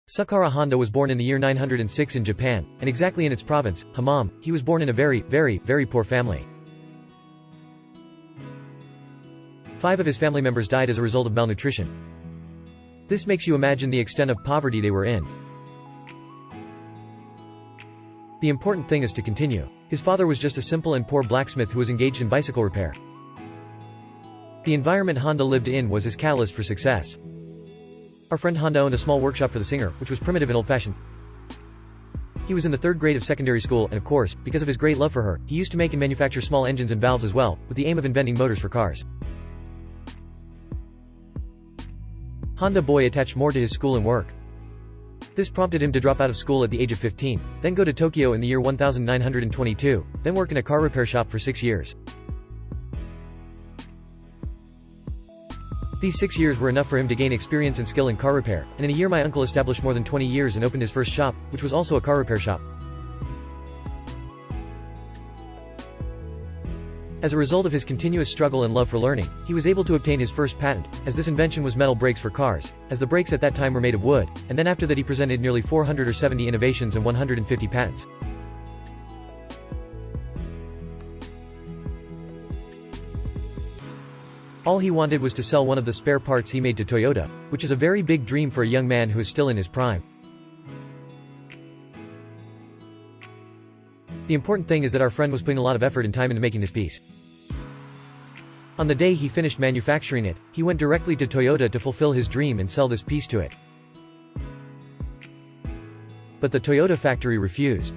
Sukara Honda was born in the year 906 in Japan, and exactly in its province, Hamam. He was born in a very poor family. 5 of his family members died as a result of malnutrition. This makes you imagine the extent of poverty they were in. The important thing is to continue. His father was just a simple and poor blacksmith who was engaged in bicycle repair. The environment Honda lived in was his catalyst for success. Our friend Honda owned a small workshop for the singer, which was primitive and old-fashioned. He was in the 3rd grade of secondary school, and of course, because of his great love for her, he used to make and manufacture small engines and valves as well, with the aim of inventing motors for cars. Honda Boy attached more to his school and work. This prompted him to drop out of school at the age of 15, then go to Tokyo in the year 1922, then work in a car repair shop for 6 years. These 6 years were enough for him to gain experience and skill in car repair, and in a year my uncle established more than 20 years and opened his first shop, which was also a car repair shop. As a result of his continuous struggle and love for learning, he was able to obtain his first patent, as this invention was metal brakes for cars, as the brakes at that time were made of wood, and then after that he presented nearly 470 innovations and 150 patents. All he wanted was to sell one of the spare parts he made to Toyota, which is a very big dream for a young man who is still in his prime. The important thing is that our friend was putting a lot of effort and time into making this piece. On the day he finished manufacturing it, he went directly to Toyota to fulfill his dream and sell this piece to it. But the Toyota factory refused.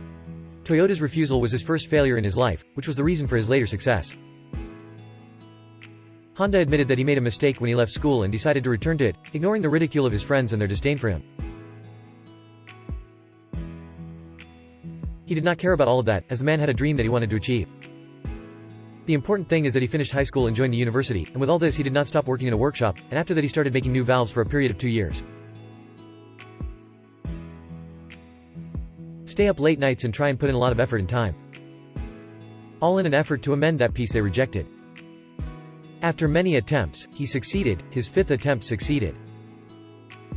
Toyota's refusal was his first failure in his life, which was the reason for his later success. Honda admitted that he made a mistake when he left school and decided to return to it, ignoring the ridicule of his friends and their disdain for him. He did not care about all of that, as the man had a dream that he wanted to achieve. The important thing is that he finished high school and joined the university, and with all this he did not stop working in a workshop, and after that he started making new valves for a period of 2 years. Stay up late nights and try and put in a lot of effort and time. All in an effort to amend that piece they rejected. After many attempts, he succeeded. His 5th attempt succeeded.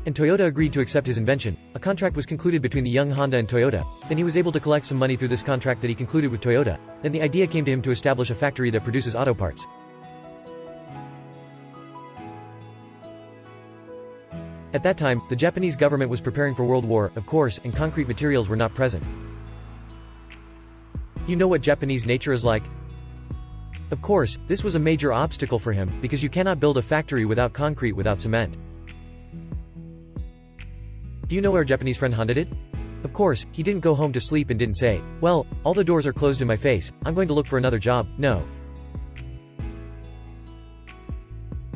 And Toyota agreed to accept his invention. A contract was concluded between the young Honda and Toyota. Then he was able to collect some money through this contract that he concluded with Toyota. Then the idea came to him to establish a factory that produces auto parts. At that time, the Japanese government was preparing for World War, of course, and concrete materials were not present. You know what Japanese nature is like? Of course, this was a major obstacle for him, because you cannot build a factory without concrete without cement. Do you know what our Japanese friend Honda did? Of course, he didn't go home to sleep and didn't say, "Well, all the doors are closed in my face, I'm going to look for another job." No.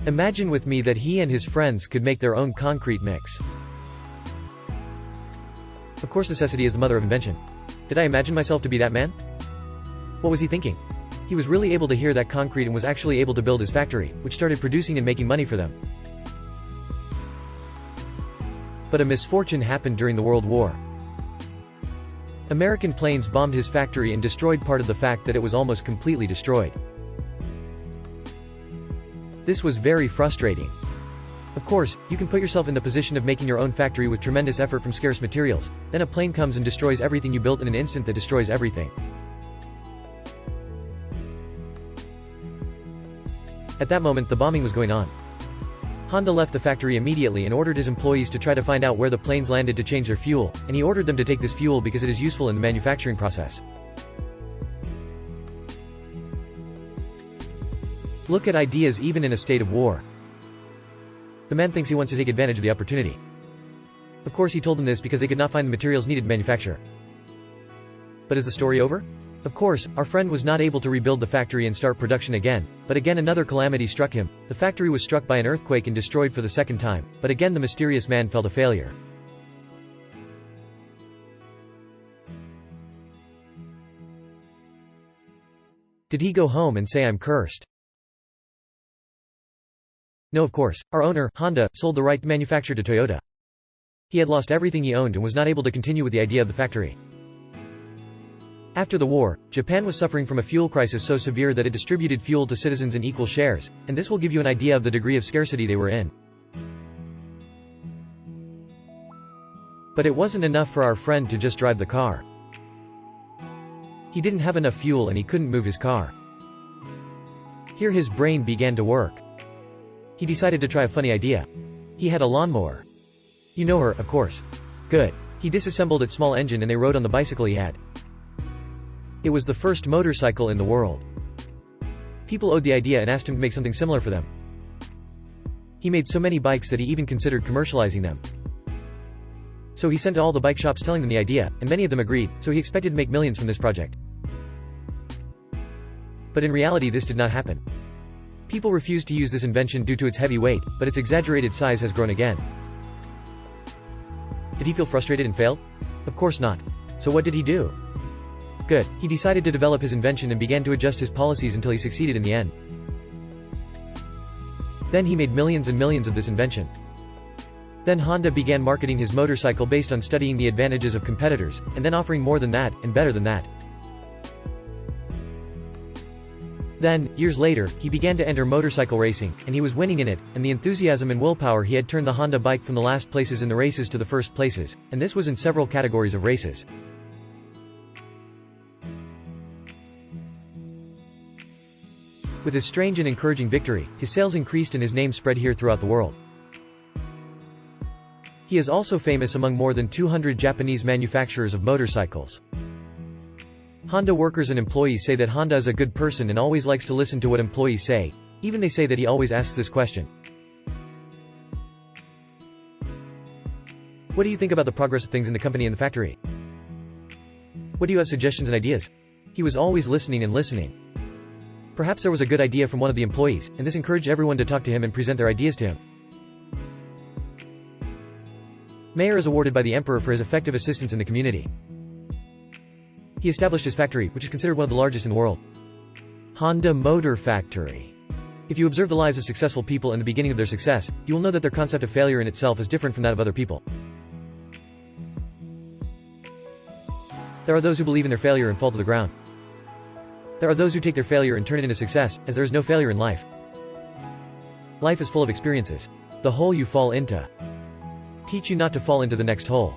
Imagine with me that he and his friends could make their own concrete mix. Of course, necessity is the mother of invention. Did I imagine myself to be that man? What was he thinking? He was really able to hear that concrete and was actually able to build his factory, which started producing and making money for them. But a misfortune happened during the World War. American planes bombed his factory and destroyed part of the fact that it was almost completely destroyed. This was very frustrating. Of course, you can put yourself in the position of making your own factory with tremendous effort from scarce materials, then a plane comes and destroys everything you built in an instant that destroys everything. At that moment the bombing was going on. Honda left the factory immediately and ordered his employees to try to find out where the planes landed to change their fuel, and he ordered them to take this fuel because it is useful in the manufacturing process. Look at ideas even in a state of war. The man thinks he wants to take advantage of the opportunity. Of course he told them this because they could not find the materials needed to manufacture. But is the story over? Of course, our friend was not able to rebuild the factory and start production again, but again another calamity struck him. The factory was struck by an earthquake and destroyed for the second time, but again the mysterious man fell to failure. Did he go home and say, "I'm cursed"? No, of course. Our owner, Honda, sold the right to manufacture to Toyota. He had lost everything he owned and was not able to continue with the idea of the factory. After the war, Japan was suffering from a fuel crisis so severe that it distributed fuel to citizens in equal shares, and this will give you an idea of the degree of scarcity they were in. But it wasn't enough for our friend to just drive the car. He didn't have enough fuel and he couldn't move his car. Here his brain began to work. He decided to try a funny idea. He had a lawnmower. You know her, of course. Good. He disassembled its small engine and they rode on the bicycle he had. It was the first motorcycle in the world. People owed the idea and asked him to make something similar for them. He made so many bikes that he even considered commercializing them. So he sent to all the bike shops telling them the idea, and many of them agreed, so he expected to make millions from this project. But in reality this did not happen. People refused to use this invention due to its heavy weight, but its exaggerated size has grown again. Did he feel frustrated and failed? Of course not. So what did he do? Good. He decided to develop his invention and began to adjust his policies until he succeeded in the end. Then he made millions and millions of this invention. Then Honda began marketing his motorcycle based on studying the advantages of competitors, and then offering more than that, and better than that. Then, years later, he began to enter motorcycle racing, and he was winning in it, and the enthusiasm and willpower he had turned the Honda bike from the last places in the races to the first places, and this was in several categories of races. With his strange and encouraging victory, his sales increased and his name spread here throughout the world. He is also famous among more than 200 Japanese manufacturers of motorcycles. Honda workers and employees say that Honda is a good person and always likes to listen to what employees say. Even they say that he always asks this question. What do you think about the progress of things in the company and the factory? What do you have suggestions and ideas? He was always listening and listening. Perhaps there was a good idea from one of the employees, and this encouraged everyone to talk to him and present their ideas to him. Mayor is awarded by the emperor for his effective assistance in the community. He established his factory, which is considered one of the largest in the world. Honda Motor Factory. If you observe the lives of successful people in the beginning of their success, you will know that their concept of failure in itself is different from that of other people. There are those who believe in their failure and fall to the ground. There are those who take their failure and turn it into success, as there is no failure in life. Life is full of experiences. The hole you fall into teach you not to fall into the next hole.